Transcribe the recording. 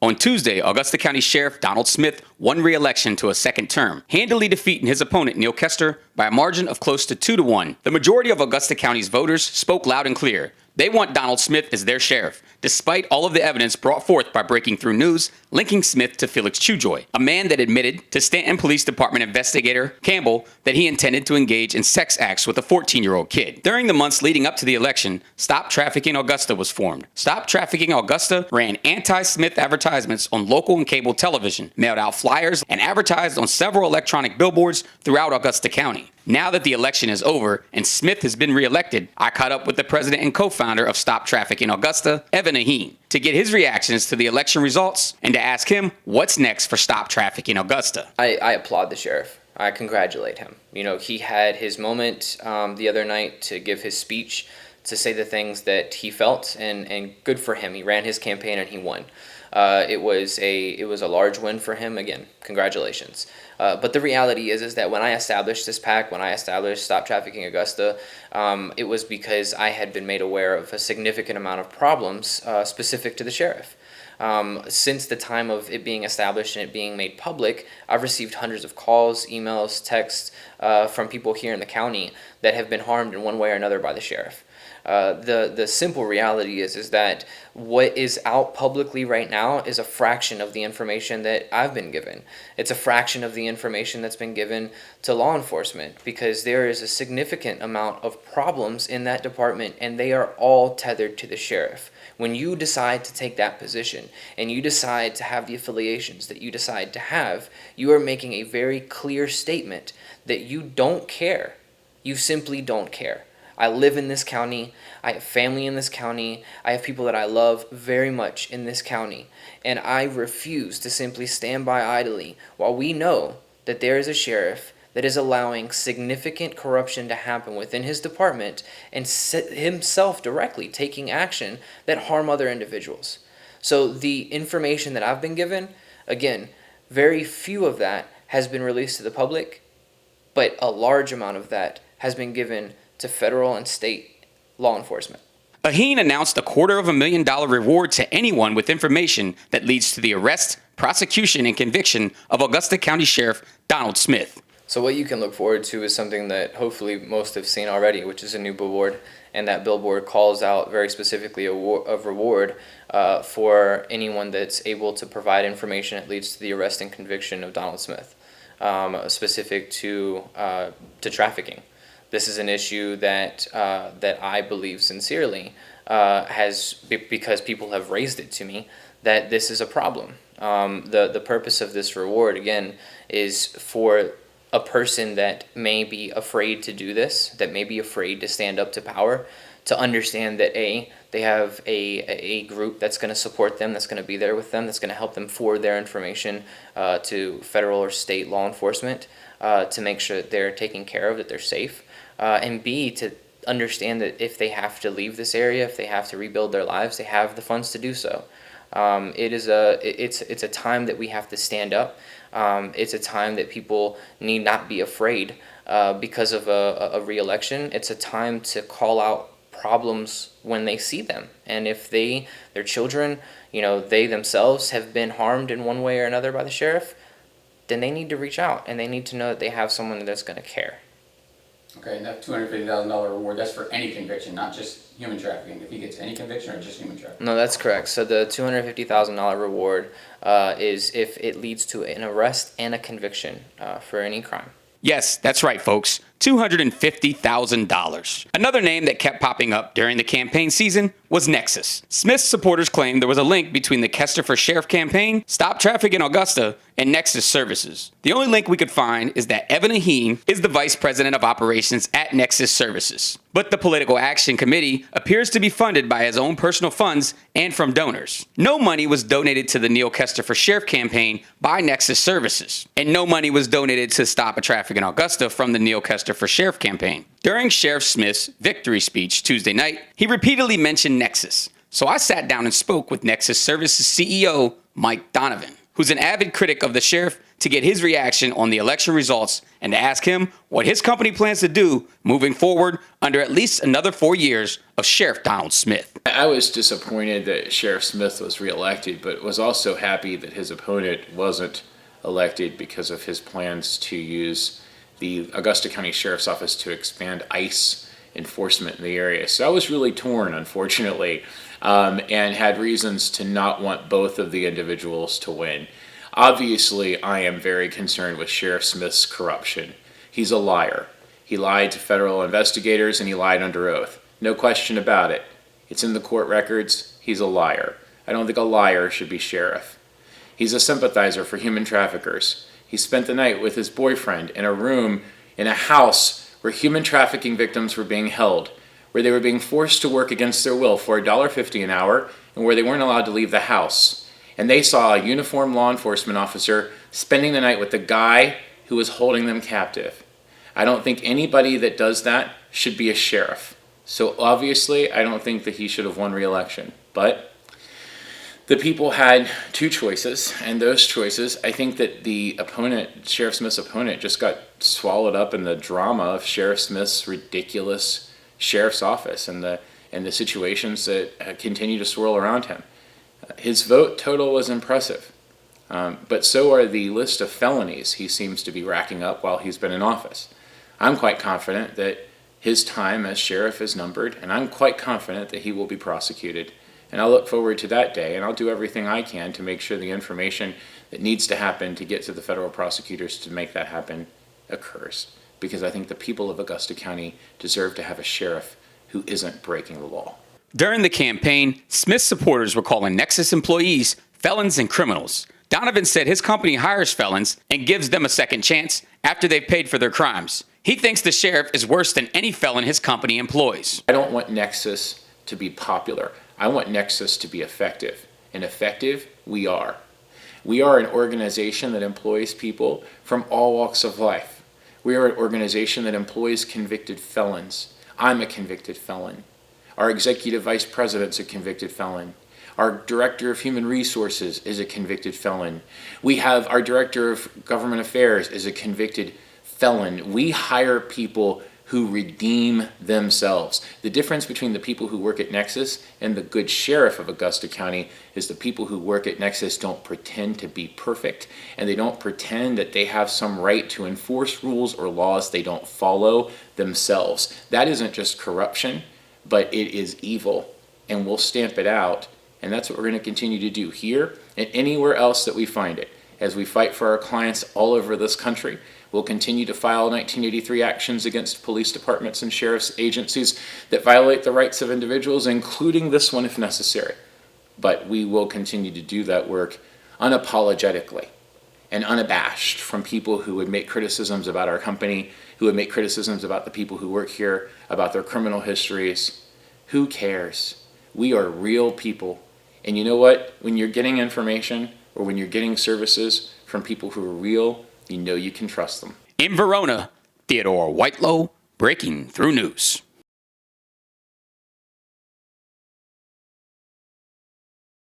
On Tuesday, Augusta County Sheriff Donald Smith won re-election to a second term, handily defeating his opponent Neil Kester by a margin of close to 2-1. The majority of Augusta County's voters spoke loud and clear. They want Donald Smith as their sheriff, despite all of the evidence brought forth by breaking through news linking Smith to Felix Chujoy, a man that admitted to Stanton Police Department investigator Campbell that he intended to engage in sex acts with a 14-year-old kid. During the months leading up to the election, Stop Trafficking Augusta was formed. Stop Trafficking Augusta ran anti-Smith advertisements on local and cable television, mailed out flyers, and advertised on several electronic billboards throughout Augusta County. Now that the election is over and Smith has been reelected, I caught up with the president and co-founder of Stop Trafficking Augusta, Evan Aheen, to get his reactions to the election results and to ask him what's next for Stop Trafficking Augusta. I applaud the sheriff. I congratulate him. He had his moment the other night to give his speech, to say the things that he felt, and good for him. He ran his campaign and he won. It was a large win for him. Again, congratulations. But the reality is that when I established this PAC, when I established Stop Trafficking Augusta, it was because I had been made aware of a significant amount of problems specific to the sheriff. Since the time of it being established and it being made public, I've received hundreds of calls, emails, texts from people here in the county that have been harmed in one way or another by the sheriff. The simple reality is that what is out publicly right now is a fraction of the information that I've been given. It's a fraction of the information that's been given to law enforcement, because there is a significant amount of problems in that department, and they are all tethered to the sheriff. When you decide to take that position and you decide to have the affiliations that you decide to have, you are making a very clear statement that you don't care. You simply don't care. I live in this county, I have family in this county, I have people that I love very much in this county, and I refuse to simply stand by idly while we know that there is a sheriff that is allowing significant corruption to happen within his department and himself directly taking action that harm other individuals. So the information that I've been given, again, very few of that has been released to the public, but a large amount of that has been given to federal and state law enforcement. Aheen announced a $250,000 reward to anyone with information that leads to the arrest, prosecution, and conviction of Augusta County Sheriff Donald Smith. So what you can look forward to is something that hopefully most have seen already, which is a new billboard, and that billboard calls out very specifically a reward for anyone that's able to provide information that leads to the arrest and conviction of Donald Smith, specific to trafficking. This is an issue that I believe sincerely because people have raised it to me, that this is a problem. The purpose of this reward, again, is for a person that may be afraid to do this, that may be afraid to stand up to power, to understand that they have a group that's going to support them, that's going to be there with them, that's going to help them forward their information to federal or state law enforcement to make sure that they're taken care of, that they're safe. And B, to understand that if they have to leave this area, if they have to rebuild their lives, they have the funds to do so. It's a time that we have to stand up. It's a time that people need not be afraid because of a re-election. It's a time to call out problems when they see them. And if their children, they themselves have been harmed in one way or another by the sheriff, then they need to reach out and they need to know that they have someone that's going to care. Okay, and that $250,000 reward, that's for any conviction, not just human trafficking. If he gets any conviction or just human trafficking? No, that's correct. So the $250,000 reward is if it leads to an arrest and a conviction for any crime. Yes, that's right, folks. $250,000. Another name that kept popping up during the campaign season was Nexus. Smith's supporters claimed there was a link between the Kester for Sheriff campaign, Stop Trafficking Augusta, and Nexus Services. The only link we could find is that Evan Aheen is the vice president of operations at Nexus Services. But the Political Action Committee appears to be funded by his own personal funds and from donors. No money was donated to the Neil Kester for Sheriff campaign by Nexus Services, and no money was donated to Stop Trafficking Augusta from the Neil Kester for Sheriff campaign. During Sheriff Smith's victory speech Tuesday night, he repeatedly mentioned Nexus. So I sat down and spoke with Nexus Services CEO Mike Donovan. who's an avid critic of the sheriff, to get his reaction on the election results and to ask him what his company plans to do moving forward under at least another 4 years of Sheriff Donald Smith. I was disappointed that Sheriff Smith was reelected, but was also happy that his opponent wasn't elected because of his plans to use the Augusta County Sheriff's Office to expand ICE enforcement in the area. So I was really torn, unfortunately, and had reasons to not want both of the individuals to win. Obviously, I am very concerned with Sheriff Smith's corruption. He's a liar. He lied to federal investigators and he lied under oath. No question about it. It's in the court records. He's a liar. I don't think a liar should be sheriff. He's a sympathizer for human traffickers. He spent the night with his boyfriend in a room in a house where human trafficking victims were being held, where they were being forced to work against their will for $1.50 an hour, and where they weren't allowed to leave the house. And they saw a uniformed law enforcement officer spending the night with the guy who was holding them captive. I don't think anybody that does that should be a sheriff. So obviously, I don't think that he should have won re-election. But the people had two choices, and those choices, I think that the opponent, Sheriff Smith's opponent, just got swallowed up in the drama of Sheriff Smith's ridiculous sheriff's office and the situations that continue to swirl around him. His vote total was impressive, but so are the list of felonies he seems to be racking up while he's been in office. I'm quite confident that his time as sheriff is numbered, and I'm quite confident that he will be prosecuted. And I'll look forward to that day, and I'll do everything I can to make sure the information that needs to happen to get to the federal prosecutors to make that happen occurs. Because I think the people of Augusta County deserve to have a sheriff who isn't breaking the law. During the campaign, Smith's supporters were calling Nexus employees felons and criminals. Donovan said his company hires felons and gives them a second chance after they've paid for their crimes. He thinks the sheriff is worse than any felon his company employs. I don't want Nexus to be popular. I want Nexus to be effective. And effective, we are. We are an organization that employs people from all walks of life. We are an organization that employs convicted felons. I'm a convicted felon. Our executive vice president's a convicted felon. Our director of human resources is a convicted felon. We have our director of government affairs is a convicted felon. We hire people who redeem themselves. The difference between the people who work at Nexus and the good sheriff of Augusta County is the people who work at Nexus don't pretend to be perfect, and they don't pretend that they have some right to enforce rules or laws they don't follow themselves. That isn't just corruption, but it is evil, and we'll stamp it out, and that's what we're going to continue to do here and anywhere else that we find it. As we fight for our clients all over this country, we'll continue to file 1983 actions against police departments and sheriff's agencies that violate the rights of individuals, including this one if necessary. But we will continue to do that work unapologetically and unabashed from people who would make criticisms about our company, who would make criticisms about the people who work here, about their criminal histories. Who cares? We are real people. And you know what? When you're getting information or when you're getting services from people who are real, you know you can trust them. In Verona, Theodore Whitelow, Breaking Through News.